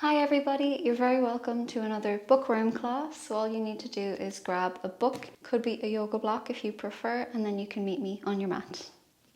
Hi everybody, you're very welcome to another bookworm class. So all you need to do is grab a book, could be a yoga block if you prefer, and then you can meet me on your mat.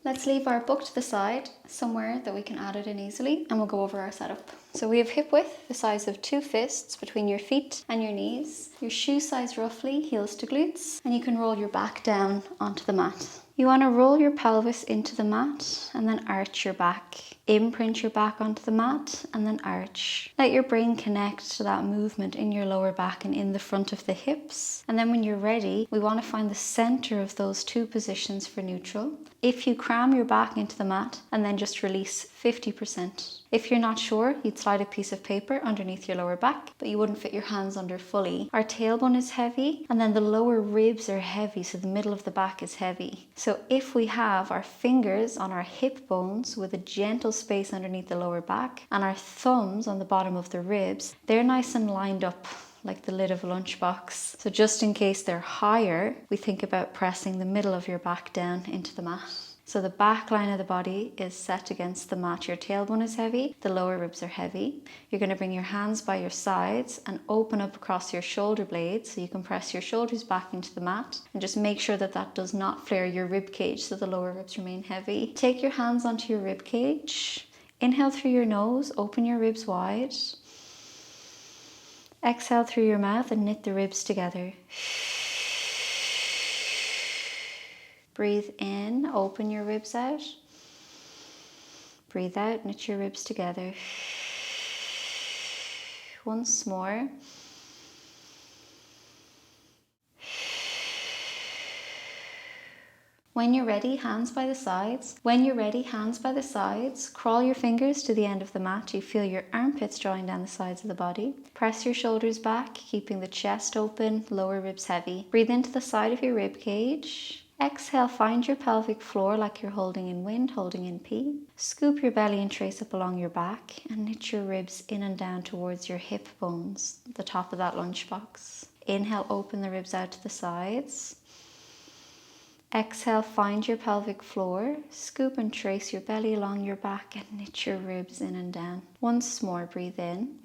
Let's leave our book to the side, somewhere that we can add it in easily, and we'll go over our setup. So we have hip width, the size of 2 fists between your feet and your knees, your shoe size roughly, heels to glutes, and you can roll your back down onto the mat. You want to roll your pelvis into the mat and then arch your back. Imprint your back onto the mat and then arch. Let your brain connect to that movement in your lower back and in the front of the hips. And then when you're ready, we want to find the center of those two positions for neutral. If you cram your back into the mat and then just release 50%. If you're not sure, you'd slide a piece of paper underneath your lower back, but you wouldn't fit your hands under fully. Our tailbone is heavy and then the lower ribs are heavy, so the middle of the back is heavy. So if we have our fingers on our hip bones with a gentle space underneath the lower back and our thumbs on the bottom of the ribs, they're nice and lined up like the lid of a lunchbox. So just in case they're higher, we think about pressing the middle of your back down into the mat. So the back line of the body is set against the mat. Your tailbone is heavy, the lower ribs are heavy. You're going to bring your hands by your sides and open up across your shoulder blades so you can press your shoulders back into the mat and just make sure that that does not flare your rib cage so the lower ribs remain heavy. Take your hands onto your rib cage. Inhale through your nose, open your ribs wide. Exhale through your mouth and knit the ribs together. Breathe in, open your ribs out. Breathe out, knit your ribs together. Once more. When you're ready, hands by the sides. Crawl your fingers to the end of the mat. You feel your armpits drawing down the sides of the body. Press your shoulders back, keeping the chest open, lower ribs heavy. Breathe into the side of your rib cage. Exhale, find your pelvic floor like you're holding in wind, holding in P. Scoop your belly and trace up along your back and knit your ribs in and down towards your hip bones, the top of that lunchbox. Inhale, open the ribs out to the sides. Exhale, find your pelvic floor, scoop and trace your belly along your back and knit your ribs in and down. Once more, breathe in.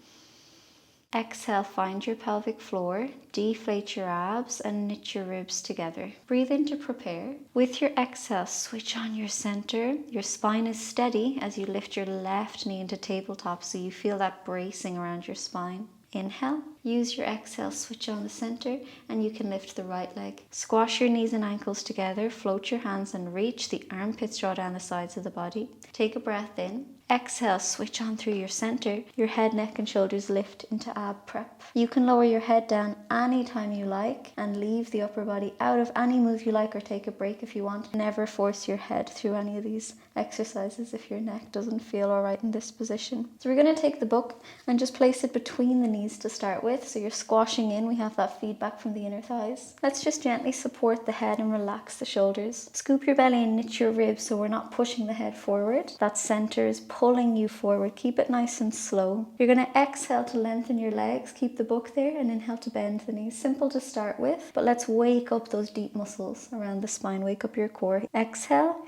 Exhale, find your pelvic floor, deflate your abs and knit your ribs together. Breathe in to prepare. With your exhale, switch on your center. Your spine is steady as you lift your left knee into tabletop so you feel that bracing around your spine. Inhale, use your exhale, switch on the center and you can lift the right leg. Squash your knees and ankles together, float your hands and reach. The armpits draw down the sides of the body. Take a breath in. Exhale, switch on through your center. Your head, neck and shoulders lift into ab prep. You can lower your head down anytime you like and leave the upper body out of any move you like or take a break if you want. Never force your head through any of these exercises if your neck doesn't feel alright in this position. So we're going to take the book and just place it between the knees to start with. So you're squashing in, we have that feedback from the inner thighs. Let's just gently support the head and relax the shoulders. Scoop your belly and knit your ribs so we're not pushing the head forward. That center is pulling you forward. Keep it nice and slow. You're going to exhale to lengthen your legs. Keep the book there and inhale to bend the knees. Simple to start with, but let's wake up those deep muscles around the spine. Wake up your core. Exhale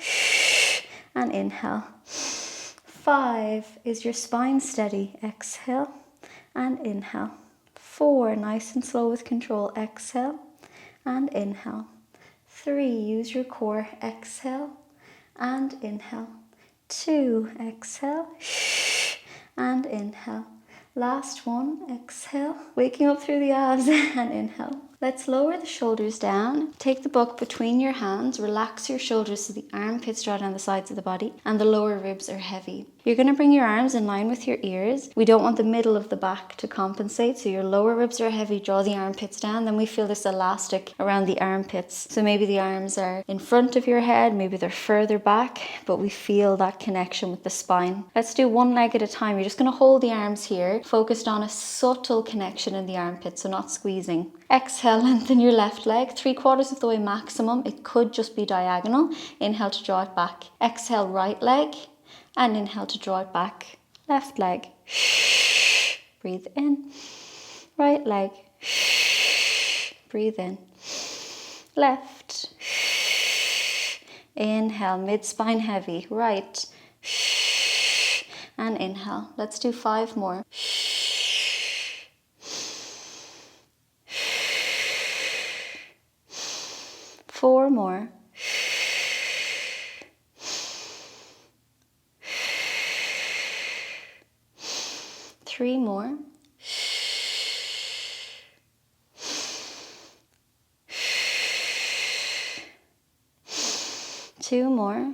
and inhale. 5, is your spine steady? Exhale and inhale. 4, nice and slow with control. Exhale and inhale. 3, use your core. Exhale and inhale. 2, exhale and inhale. Last one, exhale, waking up through the abs and inhale. Let's lower the shoulders down. Take the book between your hands, relax your shoulders so the armpits draw down the sides of the body and the lower ribs are heavy. You're going to bring your arms in line with your ears. We don't want the middle of the back to compensate, so your lower ribs are heavy, draw the armpits down. Then we feel this elastic around the armpits. So maybe the arms are in front of your head, maybe they're further back, but we feel that connection with the spine. Let's do one leg at a time. You're just going to hold the arms here, focused on a subtle connection in the armpits, so not squeezing. Exhale, lengthen your left leg, 3/4 of the way maximum. It could just be diagonal. Inhale to draw it back. Exhale, right leg. And inhale to draw it back. Left leg. Breathe in. Right leg. Breathe in. Left. Inhale, mid-spine heavy. Right. And inhale. Let's do 5 more. 4 more. 3 more. 2 more.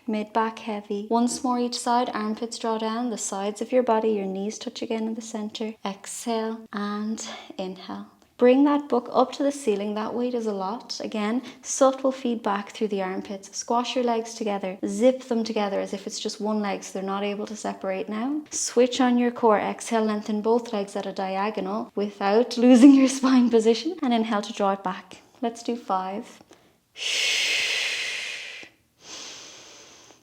Mid back heavy. Once more each side, armpits draw down, the sides of your body, your knees touch again in the center. Exhale and inhale. Bring that book up to the ceiling. That weight is a lot. Again, subtle feedback through the armpits. Squash your legs together. Zip them together as if it's just one leg so they're not able to separate now. Switch on your core. Exhale, lengthen both legs at a diagonal without losing your spine position. And inhale to draw it back. Let's do 5.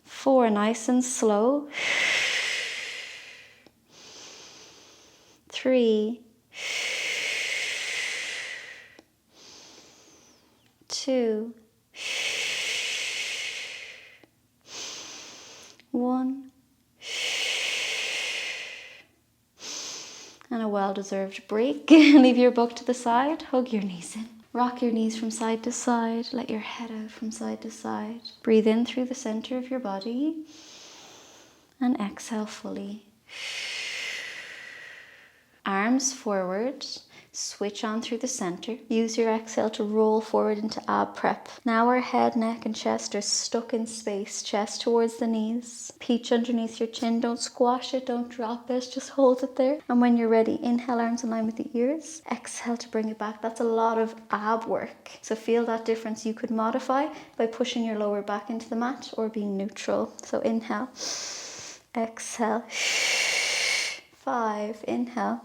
4, nice and slow. 3. 2. 1. And a well-deserved break. Leave your book to the side. Hug your knees in. Rock your knees from side to side. Let your head out from side to side. Breathe in through the center of your body. And exhale fully. Arms forward. Switch on through the center. Use your exhale to roll forward into ab prep. Now our head, neck and chest are stuck in space. Chest towards the knees. Peach underneath your chin. Don't squash it, don't drop it. Just hold it there. And when you're ready, inhale, arms in line with the ears. Exhale to bring it back. That's a lot of ab work. So feel that difference. You could modify by pushing your lower back into the mat or being neutral. So inhale. Exhale. 5. Inhale.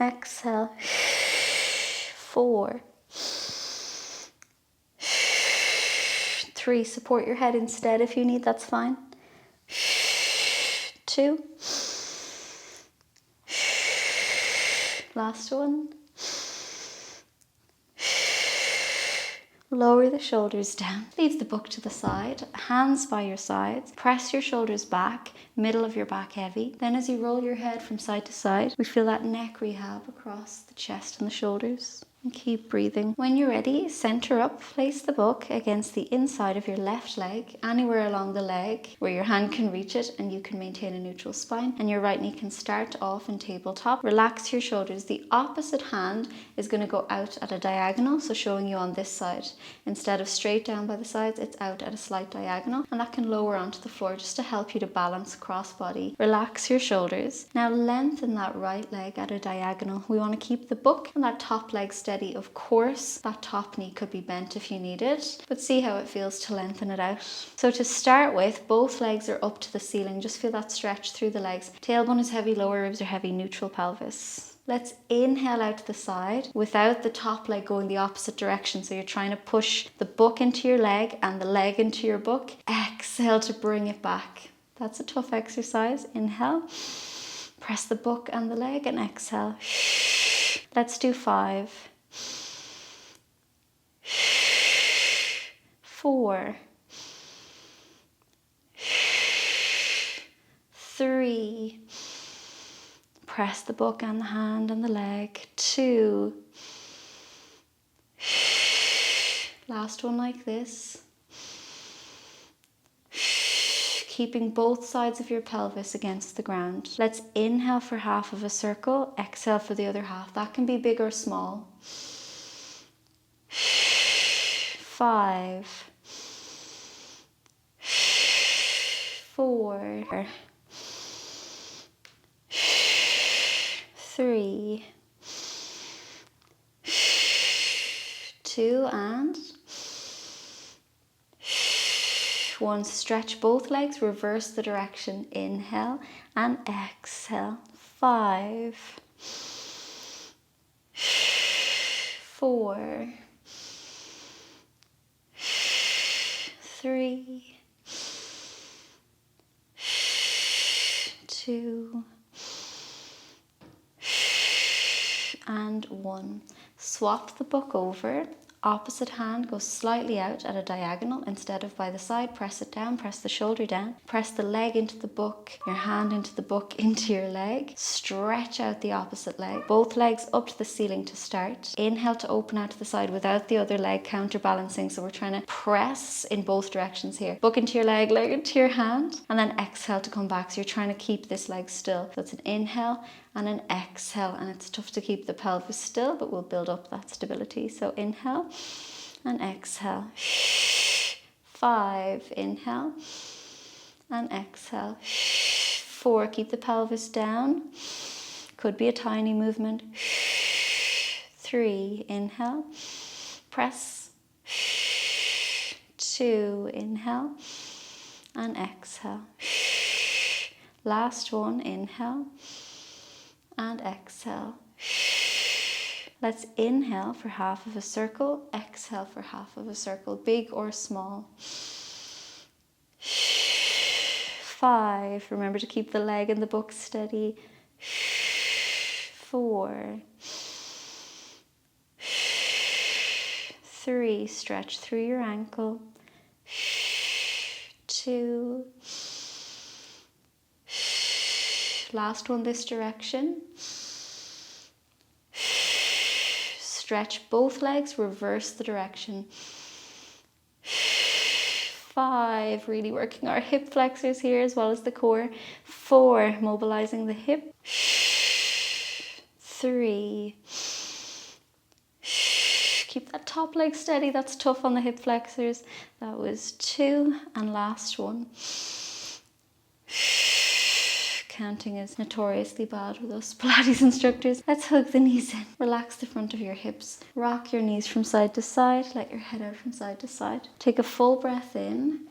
Exhale. 4. 3. Support your head instead if you need, that's fine. 2. Last one. Lower the shoulders down. Leave the book to the side. Hands by your sides. Press your shoulders back. Middle of your back heavy. Then as you roll your head from side to side, we feel that neck rehab across the chest and the shoulders. And keep breathing. When you're ready, center up. Place the book against the inside of your left leg, anywhere along the leg where your hand can reach it and you can maintain a neutral spine. And your right knee can start off in tabletop. Relax your shoulders. The opposite hand is going to go out at a diagonal, so showing you on this side. Instead of straight down by the sides, it's out at a slight diagonal. And that can lower onto the floor just to help you to balance cross body. Relax your shoulders. Now lengthen that right leg at a diagonal. We want to keep the book and that top leg steady. Of course, that top knee could be bent if you need it, but see how it feels to lengthen it out. So to start with, both legs are up to the ceiling. Just feel that stretch through the legs. Tailbone is heavy, lower ribs are heavy, neutral pelvis. Let's inhale out to the side without the top leg going the opposite direction. So you're trying to push the book into your leg and the leg into your book. Exhale to bring it back. That's a tough exercise. Inhale. Press the book and the leg and exhale. Let's do 5. 4. 3. Press the book and the hand and the leg. 2. Last one like this. Keeping both sides of your pelvis against the ground. Let's inhale for half of a circle. Exhale for the other half. That can be big or small. 5. 4. 3. 2 and 1. Stretch both legs, reverse the direction. Inhale and exhale. 5. 4. 3. 2. And 1. Swap the book over. Opposite hand goes slightly out at a diagonal instead of by the side. Press it down, press the shoulder down, press the leg into the book, your hand into the book, into your leg. Stretch out the opposite leg. Both legs up to the ceiling to start. Inhale to open out to the side without the other leg counterbalancing. So we're trying to press in both directions here. Book into your leg, leg into your hand, and then exhale to come back. So you're trying to keep this leg still. So it's an inhale and an exhale, and it's tough to keep the pelvis still, but we'll build up that stability. So inhale and exhale. 5, inhale and exhale. 4, keep the pelvis down. Could be a tiny movement. 3, inhale, press. 2, inhale and exhale. Last one, inhale and exhale. Let's inhale for half of a circle, exhale for half of a circle, big or small. 5, remember to keep the leg and the book steady. 4, 3, stretch through your ankle. 2, last one this direction. Stretch both legs, reverse the direction. 5, really working our hip flexors here as well as the core. 4, mobilizing the hip. 3, keep that top leg steady, that's tough on the hip flexors. That was 2, and last one. Counting is notoriously bad with us Pilates instructors. Let's hug the knees in. Relax the front of your hips. Rock your knees from side to side. Let your head out from side to side. Take a full breath in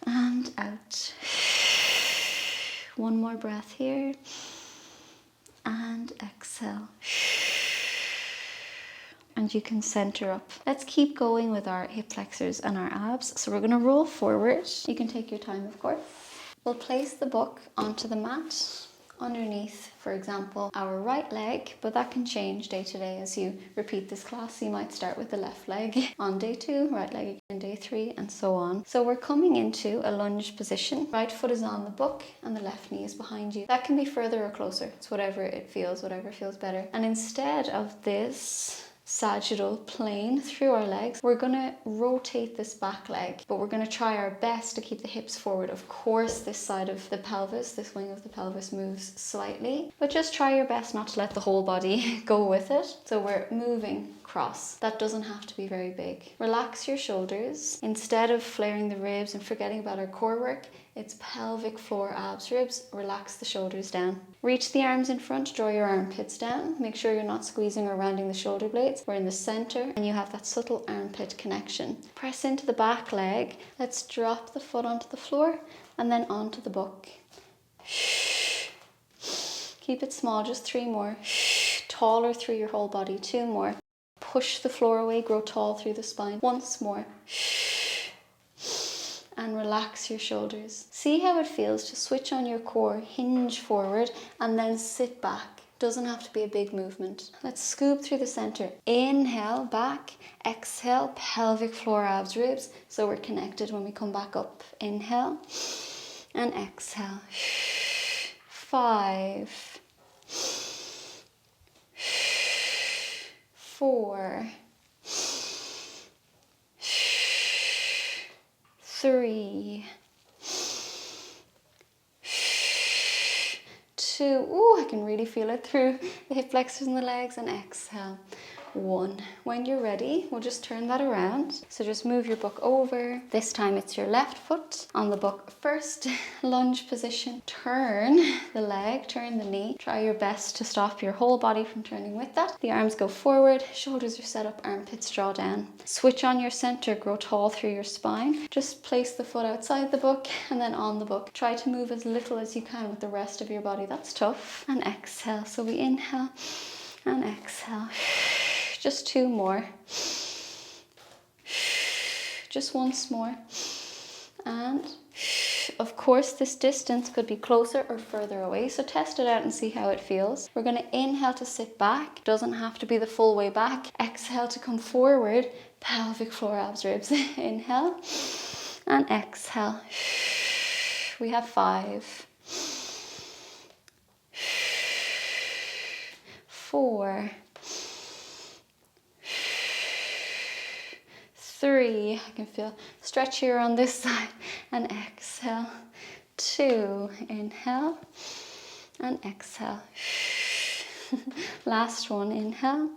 and out. One more breath here and exhale. And you can center up. Let's keep going with our hip flexors and our abs. So we're going to roll forward. You can take your time, of course. We'll place the book onto the mat underneath, for example, our right leg, but that can change day to day as you repeat this class. You might start with the left leg on day 2, right leg on day 3, and so on. So we're coming into a lunge position. Right foot is on the book and the left knee is behind you. That can be further or closer. It's whatever it feels, whatever feels better. And instead of this sagittal plane through our legs, we're going to rotate this back leg, but we're going to try our best to keep the hips forward. Of course, this side of the pelvis, this wing of the pelvis moves slightly, but just try your best not to let the whole body go with it. So we're moving across. That doesn't have to be very big. Relax your shoulders. Instead of flaring the ribs and forgetting about our core work, it's pelvic floor, abs, ribs. Relax the shoulders down. Reach the arms in front, draw your armpits down. Make sure you're not squeezing or rounding the shoulder blades. We're in the center and you have that subtle armpit connection. Press into the back leg. Let's drop the foot onto the floor and then onto the book. Keep it small, just 3 more. Taller through your whole body, 2 more. Push the floor away, grow tall through the spine. Once more. And relax your shoulders. See how it feels to switch on your core, hinge forward, and then sit back. Doesn't have to be a big movement. Let's scoop through the center. Inhale, back. Exhale, pelvic floor, abs, ribs. So we're connected when we come back up. Inhale and exhale. 5, 4, 3, 2, ooh, I can really feel it through the hip flexors and the legs, and exhale. 1. When you're ready, we'll just turn that around. So just move your book over. This time it's your left foot on the book first. Lunge position. Turn the leg, turn the knee. Try your best to stop your whole body from turning with that. The arms go forward, shoulders are set up, armpits draw down. Switch on your center, grow tall through your spine. Just place the foot outside the book and then on the book. Try to move as little as you can with the rest of your body. That's tough. And exhale. So we inhale and exhale. Just 2 more. Just once more. And Of course, this distance could be closer or further away, so test it out and see how it feels. We're going to inhale to sit back. Doesn't have to be the full way back. Exhale to come forward. Pelvic floor, abs, ribs. Inhale and exhale. We have 5, 4, 3, I can feel stretch here on this side, and exhale. 2, inhale and exhale. Last one, inhale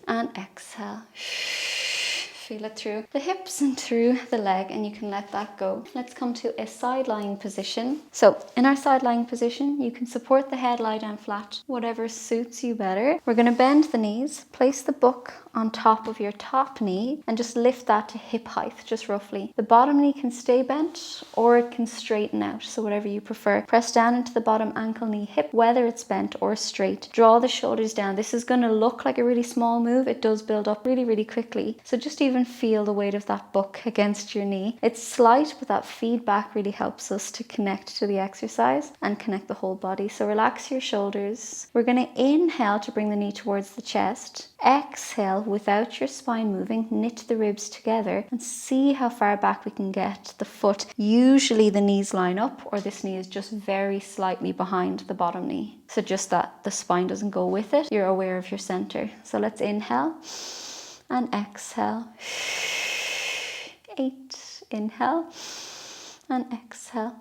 and exhale. Feel it through the hips and through the leg, and you can let that go. Let's come to a side lying position. So in our side lying position, you can support the head, lie down flat, whatever suits you better. We're going to bend the knees, place the book on top of your top knee, and just lift that to hip height, just roughly. The bottom knee can stay bent or it can straighten out, so whatever you prefer. Press down into the bottom ankle, knee, hip, whether it's bent or straight. Draw the shoulders down. This is going to look like a really small move. It does build up really, really quickly. So just even feel the weight of that book against your knee. It's slight, but that feedback really helps us to connect to the exercise and connect the whole body. So relax your shoulders. We're going to inhale to bring the knee towards the chest. Exhale without your spine moving. Knit the ribs together and see how far back we can get the foot. Usually the knees line up, or this knee is just very slightly behind the bottom knee. So just that the spine doesn't go with it. You're aware of your center. So let's inhale and exhale. 8, inhale and exhale.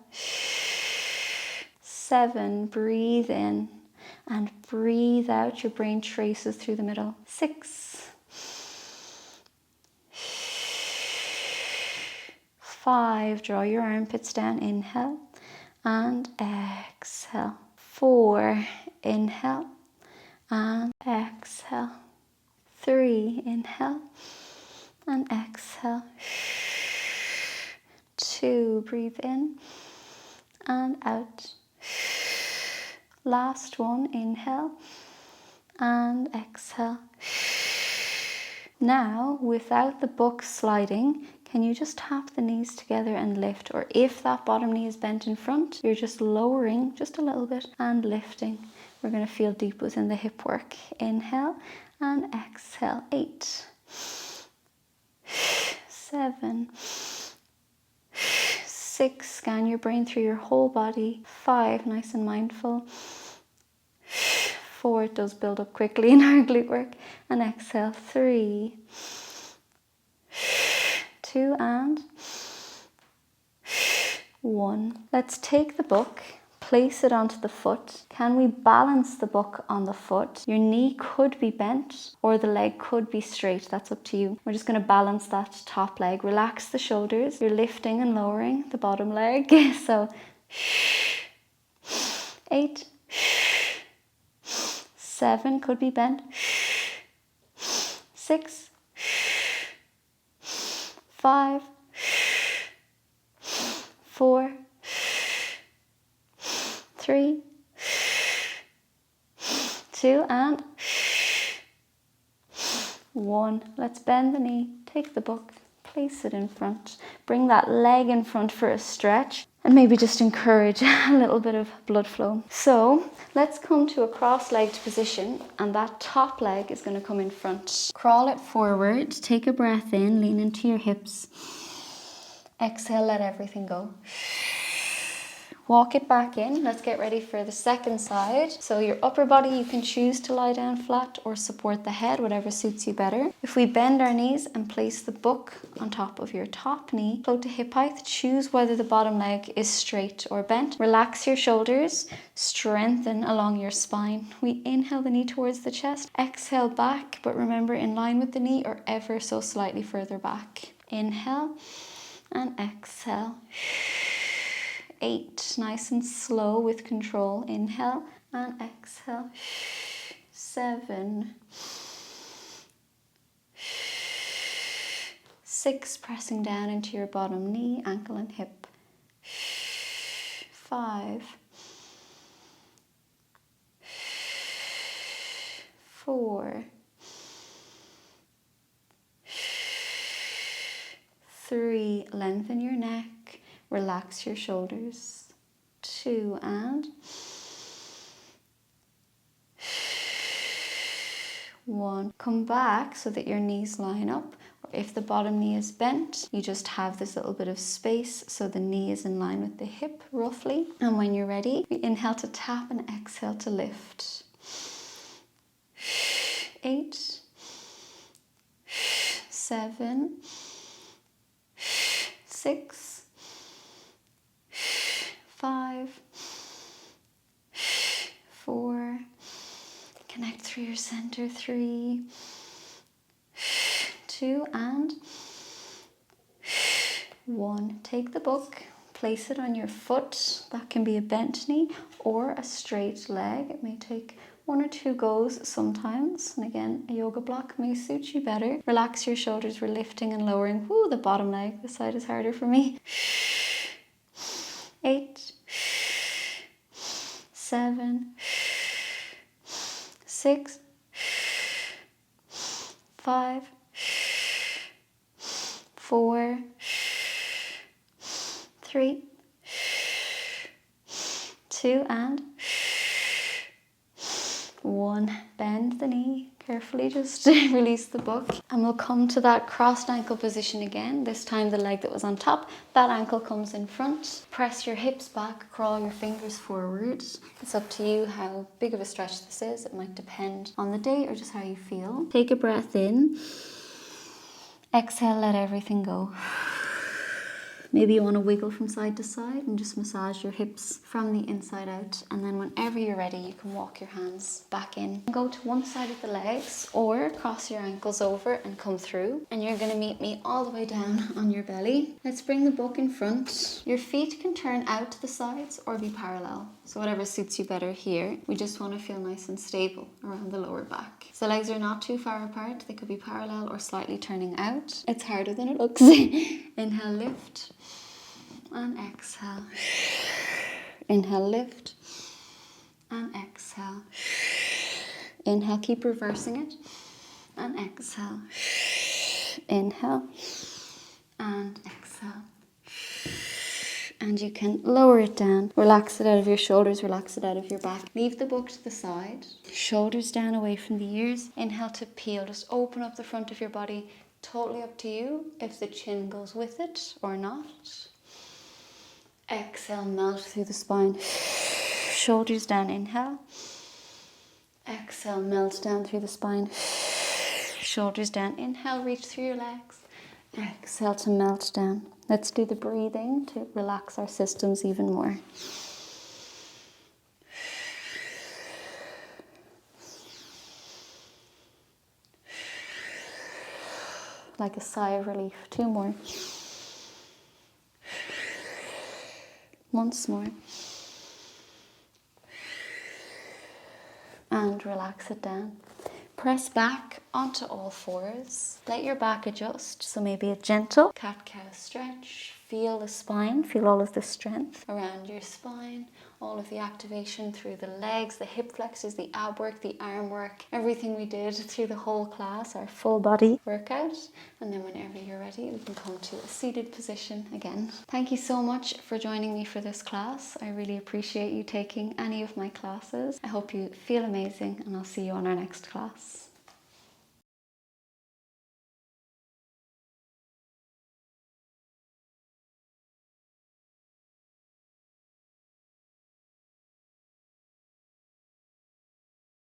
7, breathe in and breathe out. Your brain traces through the middle. 6, 5, draw your armpits down. Inhale and exhale. 4, inhale and exhale. 3, inhale and exhale. 2, breathe in and out. Last one, inhale and exhale. Now, without the book sliding, can you just tap the knees together and lift? Or if that bottom knee is bent in front, you're just lowering just a little bit and lifting. We're going to feel deep within the hip work. Inhale and exhale. 8, 7, 6, scan your brain through your whole body. 5, nice and mindful. 4, it does build up quickly in our glute work. And exhale. 3, 2, and 1. Let's take the book, place it onto the foot. Can we balance the book on the foot? Your knee could be bent or the leg could be straight. That's up to you. We're just going to balance that top leg. Relax the shoulders. You're lifting and lowering the bottom leg. So 8, 7, could be bent. 6, 5, 4, 3, 2, and 1. Let's bend the knee, take the book, place it in front. Bring that leg in front for a stretch and maybe just encourage a little bit of blood flow. So let's come to a cross-legged position, and that top leg is going to come in front. Crawl it forward, take a breath in, lean into your hips. Exhale, let everything go. Walk it back in. Let's get ready for the second side. So your upper body, you can choose to lie down flat or support the head, whatever suits you better. If we bend our knees and place the book on top of your top knee, float to hip height, choose whether the bottom leg is straight or bent. Relax your shoulders, strengthen along your spine. We inhale the knee towards the chest, exhale back, but remember in line with the knee or ever so slightly further back. Inhale and exhale. 8, nice and slow with control. Inhale and exhale. 7, 6, pressing down into your bottom knee, ankle and hip. 5, 4, 3, lengthen your neck. Relax your shoulders. 2 and 1. Come back so that your knees line up. If the bottom knee is bent, you just have this little bit of space so the knee is in line with the hip roughly. And when you're ready, we inhale to tap and exhale to lift. 8, 7, 6, 5, 4, connect through your center. 3, 2 and 1. Take the book, place it on your foot. That can be a bent knee or a straight leg. It may take 1 or 2 goes sometimes. And again, a yoga block may suit you better. Relax your shoulders. We're lifting and lowering. Woo, the bottom leg. This side is harder for me. 8, 7, 6, 5, 4, 3, 2 and 1. Bend the knee. Carefully just release the book. And we'll come to that crossed ankle position again. This time the leg that was on top, that ankle comes in front. Press your hips back, crawl your fingers forward. It's up to you how big of a stretch this is. It might depend on the day or just how you feel. Take a breath in. Exhale, let everything go. Maybe you want to wiggle from side to side and just massage your hips from the inside out. And then whenever you're ready, you can walk your hands back in. Go to one side of the legs or cross your ankles over and come through. And you're going to meet me all the way down on your belly. Let's bring the book in front. Your feet can turn out to the sides or be parallel. So whatever suits you better here. We just want to feel nice and stable around the lower back. So legs are not too far apart. They could be parallel or slightly turning out. It's harder than it looks. Inhale, lift. And exhale. Inhale, lift. And exhale. Inhale, keep reversing it. And exhale. Inhale. And exhale. And you can lower it down. Relax it out of your shoulders, relax it out of your back. Leave the book to the side. Shoulders down away from the ears. Inhale to peel. Just open up the front of your body. Totally up to you if the chin goes with it or not. Exhale, melt through the spine. Shoulders down, inhale. Exhale, melt down through the spine. Shoulders down, inhale, reach through your legs. Exhale to melt down. Let's do the breathing to relax our systems even more. Like a sigh of relief. 2 more. Once more. And relax it down. Press back onto all fours. Let your back adjust. So maybe a gentle cat-cow stretch. Feel the spine. Feel all of the strength around your spine. All of the activation through the legs, the hip flexors, the ab work, the arm work. Everything we did through the whole class, our full body workout. And then whenever you're ready, we can come to a seated position again. Thank you so much for joining me for this class. I really appreciate you taking any of my classes. I hope you feel amazing and I'll see you on our next class.